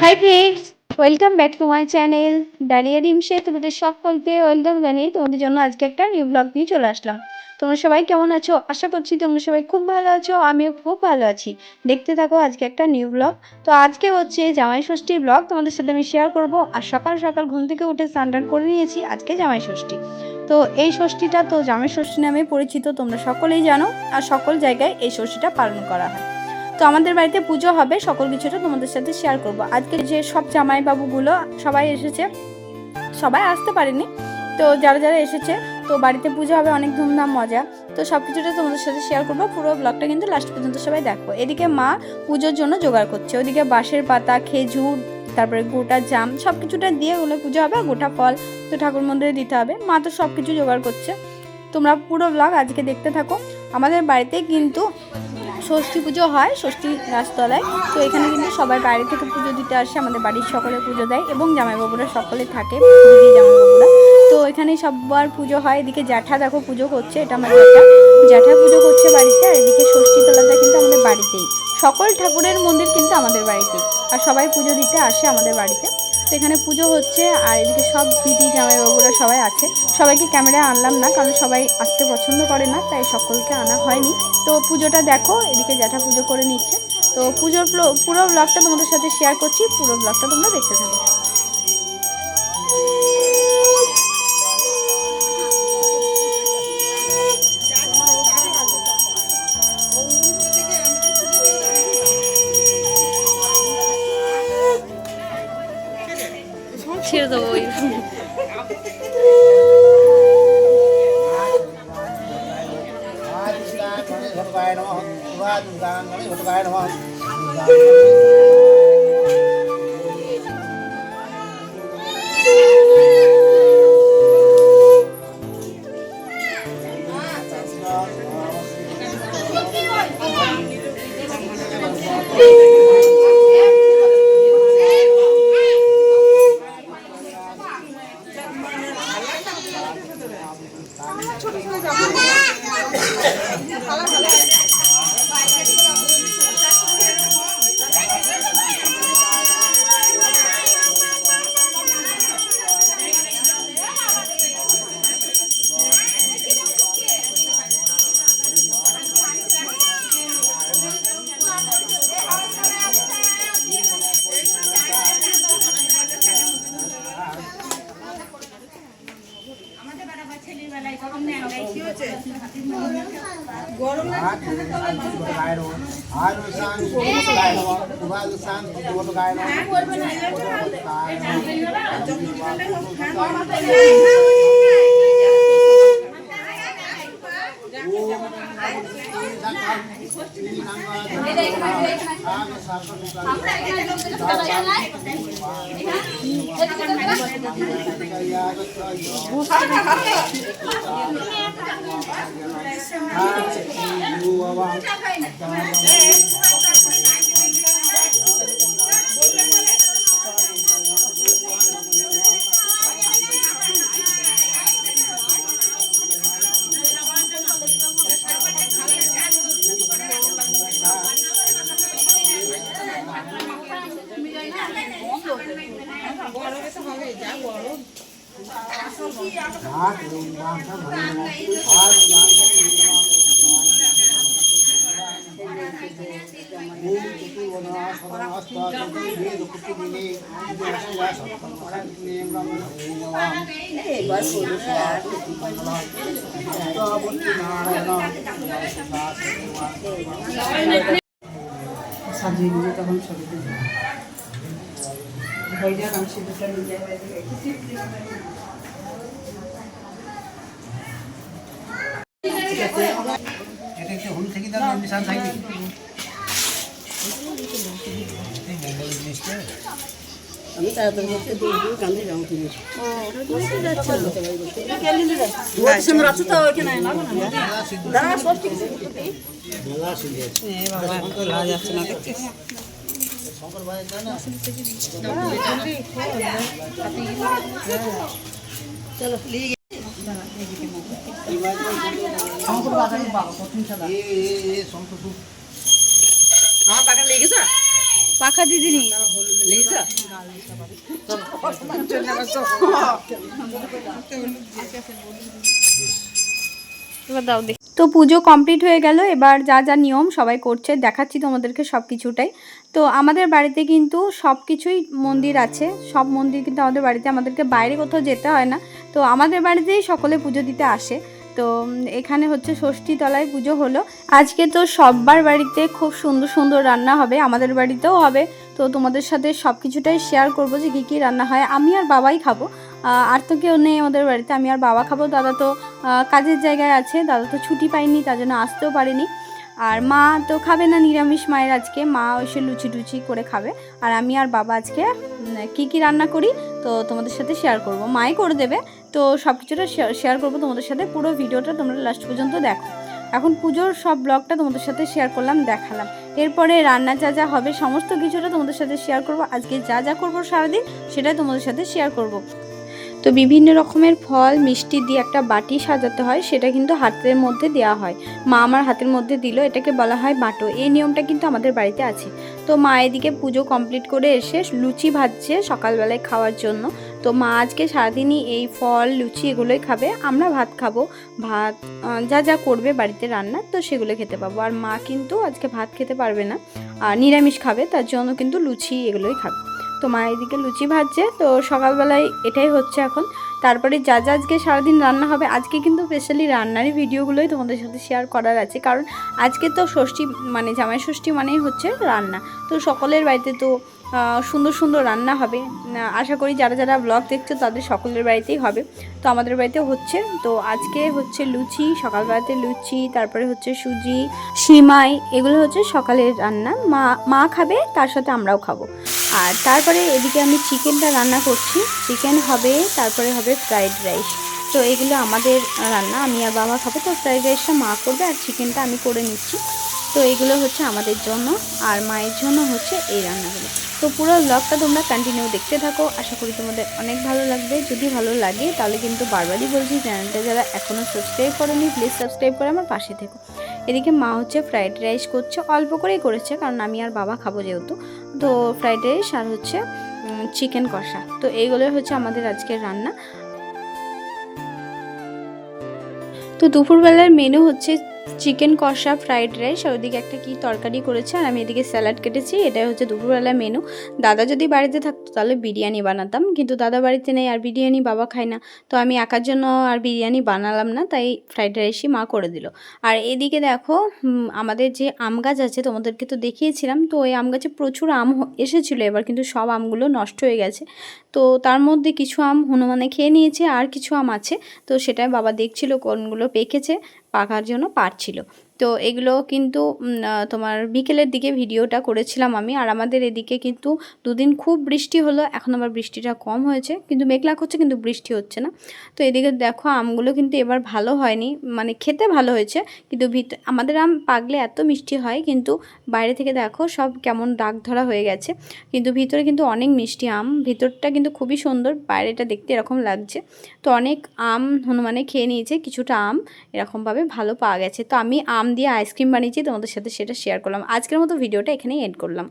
High friends, welcome back to my channel ডালিয়া ডিমসে। তোমাদের সকলকে ওয়েলকাম জানিয়ে তোমাদের জন্য আজকে একটা নিউ ব্লগ নিয়ে চলে আসলাম। তোমরা সবাই কেমন আছো? আশা করছি তোমরা সবাই খুব ভালো আছো, আমিও খুব ভালো আছি। দেখতে থাকো আজকে একটা নিউ ব্লগ। তো আজকে হচ্ছে জামাই ষষ্ঠী ব্লগ, তোমাদের সাথে আমি শেয়ার করব। আর সকাল সকাল ঘুম থেকে উঠে স্নান টান করে নিয়েছি, আজকে জামাই ষষ্ঠী। তো এই ষষ্ঠীটা তো জামাই ষষ্ঠী নামে পরিচিত, তোমরা সকলেই জানো। আর সকল জায়গায় এই ষষ্ঠীটা পালন করা হয়। তো আমাদের বাড়িতে পুজো হবে, সকল কিছুটা তোমাদের সাথে শেয়ার করব। আজকে যে সব জামাইবাবুগুলো সবাই এসেছে, সবাই আসতে পারেনি, তো যারা যারা এসেছে তো বাড়িতে পুজো হবে, অনেক ধুমধাম মজা। তো সব কিছুটা তোমাদের সাথে শেয়ার করবো, পুরো ব্লগটা কিন্তু লাস্ট পর্যন্ত সবাই দেখো। এদিকে মা পুজোর জন্য জোগাড় করছে, ওদিকে বাঁশের পাতা, খেজুর, তারপরে গোটা জাম সব কিছুটা দিয়ে ওগুলো পুজো হবে। আর গোটা ফল তো ঠাকুর মন্দিরে দিতে হবে, মা তো সব কিছু জোগাড় করছে। তোমরা পুরো ব্লগ আজকে দেখতে থাকো। আমাদের বাড়িতে কিন্তু ষষ্ঠী পুজো হয় ষষ্ঠী গাছতলায়। তো এখানে কিন্তু সবাই বাইরে থেকে পুজো দিতে আসে, আমাদের বাড়ির সকলে পুজো দেয় এবং জামাইবাবুরা সকলে থাকে, দিদি জামাইবাবুরা। তো এখানে সববার পুজো হয়। এদিকে জ্যাঠা দেখো পুজো করছে, এটা আমার জ্যাঠা পুজো করছে বাড়িতে। আর এদিকে ষষ্ঠী তলাটা কিন্তু আমাদের বাড়িতেই, সকল ঠাকুরের মন্দির কিন্তু আমাদের বাড়িতেই। আর সবাই পুজো দিতে আসে আমাদের বাড়িতে। তো এখানে পুজো হচ্ছে, আর এদিকে সব দিদি জামাইবাবুরা সবাই আছে। সবাইকে ক্যামেরায় আনলাম না, কারণ সবাই আসতে পছন্দ করে না, তাই সকলকে আনা হয়নি। তো পুজোটা দেখো, এদিকে জ্যাঠা পুজো করে নিচ্ছে। তো পুজোর পুরো ব্লগটা তোমাদের সাথে শেয়ার করছি, পুরো ব্লগটা তোমরা দেখতে থাকো। ছেড়ে দেবো ওই সাজিয়ে নিয়ে তখন ছবি তুলবে। হয়ে যাক, আমি সিঁদুরটা নিয়ে যাই। এটা কি হলুদ থেকে দাও নিশান থাকবে? আমি তাড়াতাড়ি বলতে দূর দূর কান্দে যাও তুমি। ও ওটা যাচ্ছে না ক্যালেন্ডার আছে সুন্দর আছে তো এখানে না না দাঁড়া সব ঠিক আছে দাঁড়া শুনে আছে এ বাবা তো লাজ যাচ্ছে না দেখছিস শঙ্কর ভাই জানা চলো লিয়ে দাঁড়া এদিকে না শঙ্কর বাবা বাবা কঠিন সাদা এ শঙ্কর আমার পাখা লেগেছে পাখা দিদিনি তো পুজো কমপ্লিট হয়ে গেল। এবার যা যা নিয়ম সবাই করছে দেখাচ্ছি তোমাদেরকে সব কিছুটাই। তো আমাদের বাড়িতে কিন্তু সব কিছুই মন্দির আছে, সব মন্দির কিন্তু আমাদের বাড়িতে, আমাদেরকে বাইরে কোথাও যেতে হয় না। তো আমাদের বাড়িতেই সকলে পুজো দিতে আসে। তো এখানে হচ্ছে ষষ্ঠী তলায় পুজো হলো আজকে। তো সবার বাড়িতে খুব সুন্দর সুন্দর রান্না হবে, আমাদের বাড়িতেও হবে। তো তোমাদের সাথে সব কিছুটাই শেয়ার করবো যে কী রান্না হয়। আমি আর বাবাই খাবো, আর তো কেউ নেই আমাদের বাড়িতে, আমি আর বাবা খাবো। দাদা তো কাজের জায়গায় আছে, দাদা তো ছুটি পায়নি, তার জন্য আসতেও পারেনি। আর মা তো খাবে না, নিরামিষ মায়ের আজকে, মা এসে লুচি টুচি করে খাবে। আর আমি আর বাবা আজকে কী রান্না করি তো তোমাদের সাথে শেয়ার করব, মাই করে দেবে। তো সব কিছুটা শেয়ার করবো তোমাদের সাথে, পুরো ভিডিওটা তোমরা লাস্ট পর্যন্ত দেখো। এখন পুজোর সব ব্লগটা তোমাদের সাথে শেয়ার করলাম, দেখালাম। এরপরে রান্না যা যা হবে সমস্ত কিছুটা তোমাদের সাথে শেয়ার করব। আজকে যা যা করবো সারাদিন সেটাই তোমাদের সাথে শেয়ার করব। তো বিভিন্ন রকমের ফল মিষ্টি দিয়ে একটা বাটি সাজাতে হয়, সেটা কিন্তু হাতের মধ্যে দেওয়া হয়। মা আমার হাতের মধ্যে দিল, এটাকে বলা হয় বাটো। এই নিয়মটা কিন্তু আমাদের বাড়িতে আছে। তো মা এদিকে পুজো কমপ্লিট করে এসে লুচি ভাজছে সকালবেলায় খাওয়ার জন্য। তো মা আজকে সারাদিনই এই ফল লুচি এগুলোই খাবে, আমরা ভাত খাবো। ভাত যা যা করবে বাড়িতে রান্না তো সেগুলো খেতে পাবো। আর মা কিন্তু আজকে ভাত খেতে পারবে না, আর নিরামিষ খাবে, তার জন্য কিন্তু লুচি এগুলোই খাবে। তো মা এদিকে লুচি ভাজছে। তো সকালবেলায় এটাই হচ্ছে এখন। তারপরে যা যা আজকে সারাদিন রান্না হবে, আজকে কিন্তু স্পেশালি রান্নারই ভিডিওগুলোই তোমাদের সাথে শেয়ার করার আছে, কারণ আজকে তো ষষ্ঠী মানে জামাই ষষ্ঠী মানেই হচ্ছে রান্না। তো সকলের বাড়িতে তো সুন্দর সুন্দর রান্না হবে। আশা করি যারা যারা ব্লগ দেখছো তাদের সকলের বাড়িতেই হবে। তো আমাদের বাড়িতেও হচ্ছে। তো আজকে হচ্ছে লুচি, সকালবেলাতে লুচি, তারপরে হচ্ছে সুজি, সিমাই, এগুলো হচ্ছে সকালের রান্না। মা খাবে, তার সাথে আমরাও খাবো। আর তারপরে এদিকে আমি চিকেনটা রান্না করছি, চিকেন হবে, তারপরে হবে ফ্রাইড রাইস। তো এগুলো আমাদের রান্না, আমি আর বাবা খাবো। তো ফ্রাইড রাইসটা মা করবে আর চিকেনটা আমি করে নিচ্ছি। তো এগুলো হচ্ছে আমাদের জন্য, আর মায়ের জন্য হচ্ছে এই রান্নাগুলো। তো পুরো ব্লগটা তোমরা কন্টিনিউ দেখতে থাকো, আশা করি তোমাদের অনেক ভালো লাগবে। যদি ভালো লাগে তাহলে কিন্তু বারবারই বলছি, চ্যানেলটা যারা এখনও সাবস্ক্রাইব করেনি প্লিজ সাবস্ক্রাইব করে আমার পাশে থেকো। এদিকে মা হচ্ছে ফ্রাইড রাইস করছে, অল্প করেই করেছে কারণ আমি আর বাবা খাবো যেহেতু। তো ফ্রাইড রাইস আর হচ্ছে চিকেন কষা, তো এইগুলোই হচ্ছে আমাদের আজকের রান্না। তো দুপুরবেলার মেনু হচ্ছে চিকেন কষা, ফ্রাইড রাইস, আর ওদিকে একটা কি তরকারি করেছে, আর আমি এদিকে স্যালাড কেটেছি। এটাই হচ্ছে দুপুরবেলার মেনু। দাদা যদি বাড়িতে থাকতো তাহলে বিরিয়ানি বানাতাম, কিন্তু দাদা বাড়িতে নেই, আর বিরিয়ানি বাবা খায় না। তো আমি একার জন্য আর বিরিয়ানি বানালাম না, তাই ফ্রাইড রাইসই মা করে দিল। আর এদিকে দেখো আমাদের যে আম গাছ আছে তোমাদেরকে তো দেখিয়েছিলাম, তো ওই আম গাছে প্রচুর আম এসেছিলো, এবার কিন্তু সব আমগুলো নষ্ট হয়ে গেছে। তো তার মধ্যে কিছু আম হনুমানে খেয়ে নিয়েছে, আর কিছু আম আছে। তো সেটাই বাবা দেখছিল কোনগুলো পেকেছে, পাকার জন্য পারছিল। তো এগুলো কিন্তু তোমার বিকেলের দিকে ভিডিওটা করেছিলাম আমি। আর আমাদের এদিকে কিন্তু দুদিন খুব বৃষ্টি হলো, এখন আবার বৃষ্টিটা কম হয়েছে, কিন্তু মেঘলা করছে কিন্তু বৃষ্টি হচ্ছে না। তো এদিকে দেখো আমগুলো কিন্তু এবার ভালো হয়নি, মানে খেতে ভালো হয়েছে, কিন্তু আমাদের আম পাকলে এত মিষ্টি হয়, কিন্তু বাইরে থেকে দেখো সব কেমন দাগ ধরা হয়ে গেছে, কিন্তু ভিতরে কিন্তু অনেক মিষ্টি আম। ভিতরটা কিন্তু খুবই সুন্দর, বাইরেটা দেখতে এরকম লাগছে। তো অনেক আম হনুমানে খেয়ে নিয়েছে, কিছুটা আম এরকমভাবে ভালো পাওয়া গেছে। তো আমি আম দিয়ে আইসক্রিম বানিয়েছি, তোমাদের সাথে সেটা শেয়ার করলাম। আজকের মতো ভিডিওটা এখানেই এন্ড করলাম।